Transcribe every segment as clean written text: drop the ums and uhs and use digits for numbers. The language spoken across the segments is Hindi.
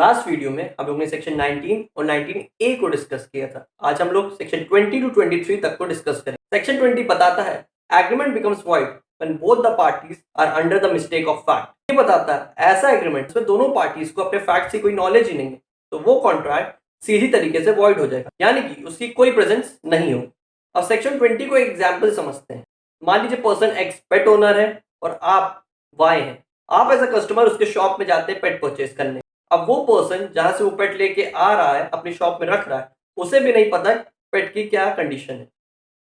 लास्ट वीडियो में हम लोग ने सेक्शन 19 और 19A को डिस्कस किया था। आज हम लोग सेक्शन 20 to 23 तक को डिस्कस करें। सेक्शन 20 बताता है agreement becomes void when both the parties are under the mistake of fact. ये बताता है ऐसा एग्रीमेंट जिसमें दोनों पार्टीज को अपने फैक्ट से कोई नॉलेज ही नहीं है तो वो कॉन्ट्रैक्ट सीधी तरीके से वॉइड हो जाएगा, यानी कि उसकी कोई प्रेजेंस नहीं हो। अब सेक्शन 20 को एक एग्जाम्पल समझते हैं। मान लीजिए पर्सन एक्स पेट ओनर है और आप वाई हैं। आप एज अ कस्टमर उसके शॉप में जाते हैं पेट परचेज करने। अब वो पर्सन जहां से वो पेट लेके आ रहा है अपनी शॉप में रख रहा है, उसे भी नहीं पता पेट की क्या कंडीशन है।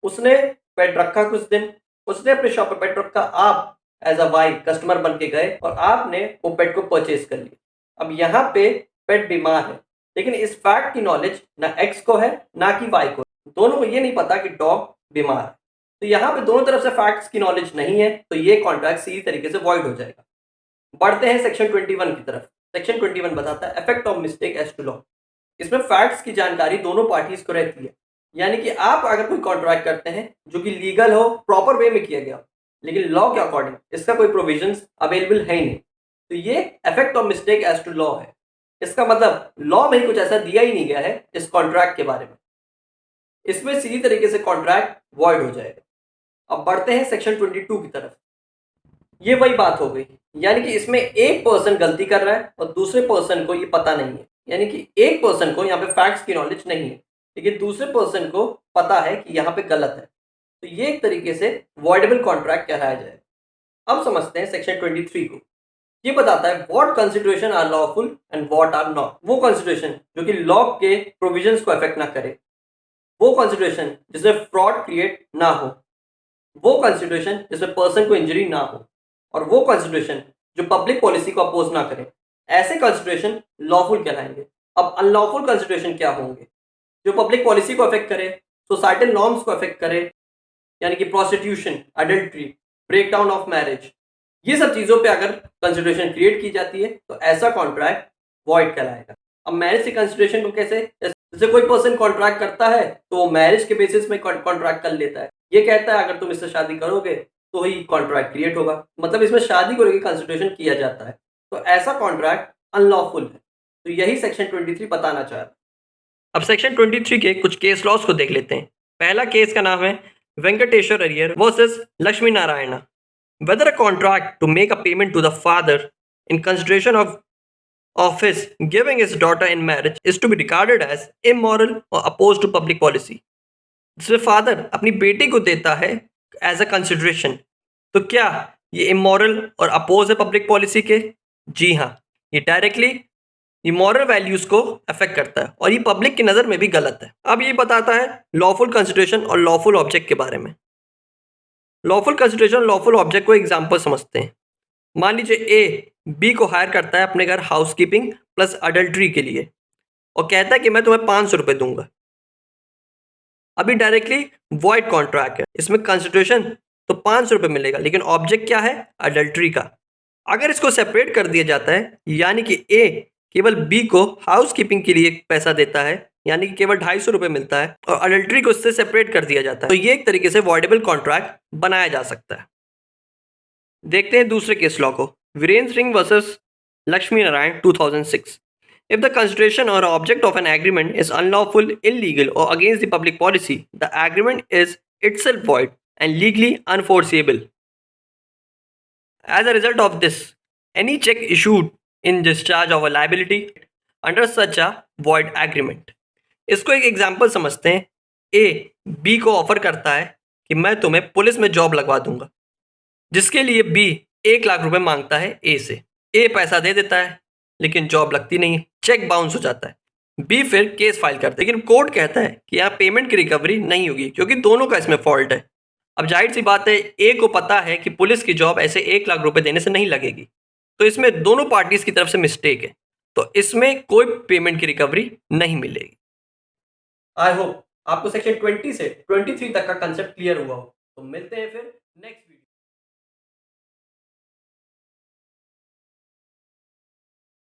उसने पेट रखा कुछ दिन, उसने अपने शॉप पे पेट रखा, आप एज अ वाई कस्टमर बन के गए और आपने वो पेट को परचेज कर लिया। अब यहाँ पे पेट बीमार है, लेकिन इस फैक्ट की नॉलेज ना एक्स को है ना कि वाई को। दोनों को ये नहीं पता कि डॉग बीमार है, तो यहाँ पे दोनों तरफ से फैक्ट्स की नॉलेज नहीं है, तो ये कॉन्ट्रैक्ट सीधी तरीके से वॉइड हो जाएगा। बढ़ते हैं सेक्शन 21 की तरफ। सेक्शन 21 बताता है effect of mistake as to law. इसमें फैक्ट्स की जानकारी दोनों पार्टीज को रहती है, यानी कि आप अगर कोई कॉन्ट्रैक्ट करते हैं जो कि लीगल हो, प्रॉपर वे में किया गया, लेकिन लॉ के अकॉर्डिंग इसका कोई प्रोविजंस अवेलेबल है ही नहीं, तो ये effect of mistake as to law है। इसका मतलब लॉ में कुछ ऐसा दिया ही नहीं गया है इस कॉन्ट्रैक्ट के बारे में, इसमें सीधी तरीके से कॉन्ट्रैक्ट वॉइड हो जाएगा। अब बढ़ते हैं सेक्शन 22 की तरफ। ये वही बात हो गई, यानी कि इसमें एक पर्सन गलती कर रहा है और दूसरे पर्सन को ये पता नहीं है, यानी कि एक पर्सन को यहाँ पे फैक्ट्स की नॉलेज नहीं है लेकिन दूसरे पर्सन को पता है कि यहाँ पे गलत है, तो ये एक तरीके से वॉइडेबल कॉन्ट्रैक्ट कहलाया जाए। अब समझते हैं सेक्शन 23 को। ये बताता है what consideration are lawful and what are not. वो कंसिडरेशन जो कि लॉ के प्रोविजंस को अफेक्ट ना करे, वो कंसिडरेशन जिसमें फ्रॉड क्रिएट ना हो, वो कंसिडरेशन जिसमें पर्सन को इंजरी ना हो, और वो कंसिडरेशन जो पब्लिक पॉलिसी को अपोज ना करें, ऐसे कंसिडरेशन लॉफुल कहलाएंगे। अब अनलॉफुल कंसिडरेशन क्या होंगे? जो पब्लिक पॉलिसी को अफेक्ट करे, सोसाइटल नॉर्म्स को अफेक्ट करे, यानी कि prostitution, adultery, breakdown of marriage, ये सब चीज़ों पे अगर कंसिडरेशन क्रिएट की जाती है तो ऐसा कॉन्ट्रैक्ट वॉइड कहलाएगा। अब मैरिज की कंसिडरेशन को कैसे, जैसे कोई पर्सन कॉन्ट्रैक्ट करता है तो वो मैरिज के बेसिस में कॉन्ट्रैक्ट कर लेता है। ये कहता है अगर तुम इससे शादी करोगे तो ही कॉन्ट्रैक्ट क्रिएट होगा, मतलब इसमें शादी को लेकर कंसिडरेशन किया जाता है, तो ऐसा कॉन्ट्रैक्ट अनलॉफुल है। तो यही सेक्शन 23 बताना चाह रहा है। अब सेक्शन 23 के कुछ केस लॉस को देख लेते हैं। पहला केस का नाम है Venkateshwar Iyer versus Lakshmi Narayana. Whether a contract to make a payment to the father in consideration of his giving his daughter in marriage is to be regarded as immoral or opposed to public policy। जिसमें फादर अपनी बेटी को देता है एज अ कंसिडरेशन, तो क्या ये इमोरल और अपोज है पब्लिक पॉलिसी के? जी हाँ, ये डायरेक्टली इमोरल वैल्यूज को अफेक्ट करता है और ये पब्लिक की नज़र में भी गलत है। अब ये बताता है लॉफुल कंसिडरेशन और लॉफुल ऑब्जेक्ट के बारे में। लॉफुल कंसिडरेशन, लॉफुल ऑब्जेक्ट को एग्जाम्पल समझते हैं। मान लीजिए ए बी को हायर करता है अपने घर हाउसकीपिंग प्लस अडल्ट्री के लिए और कहता है कि मैं तुम्हें 500 रुपये दूंगा। अभी डायरेक्टली वॉइड कॉन्ट्रैक्ट है, इसमें कंसिडरेशन तो 500 रुपये मिलेगा लेकिन ऑब्जेक्ट क्या है? अडल्ट्री का। अगर इसको सेपरेट कर दिया जाता है, यानी कि ए केवल बी को हाउसकीपिंग के लिए पैसा देता है, यानी कि केवल 250 रुपये मिलता है, और अडल्ट्री को इससे सेपरेट कर दिया जाता है, तो ये एक तरीके से वॉइडेबल कॉन्ट्रैक्ट बनाया जा सकता है। देखते हैं दूसरे केस लॉ को। Virendra Singh versus Lakshmi Narayan 2006। If the consideration or object of an agreement is unlawful, illegal, or against the public policy, the agreement is itself void and legally unenforceable. As a result of this, any check issued in discharge of a liability under such a void agreement। इसको एक एग्जाम्पल समझते हैं। ए बी को ऑफर करता है कि मैं तुम्हें पुलिस में जॉब लगवा दूंगा, जिसके लिए बी 1 लाख रुपए मांगता है ए से। ए पैसा दे देता है लेकिन जॉब लगती नहीं, चेक बाउंस हो जाता है। बी फिर केस फाइल करता है, लेकिन कोर्ट कहता है कि यहाँ पेमेंट की रिकवरी नहीं होगी क्योंकि दोनों का इसमें फॉल्ट है। अब जाहिर सी बात है, ए को पता है कि पुलिस की जॉब ऐसे 1 लाख रुपए देने से नहीं लगेगी, तो इसमें दोनों पार्टीज की तरफ से मिस्टेक है, तो इसमें कोई पेमेंट की रिकवरी नहीं मिलेगी। आई होप आपको सेक्शन 20 से 23 तक का कंसेप्ट क्लियर हुआ हो। तो मिलते हैं फिर नेक्स्ट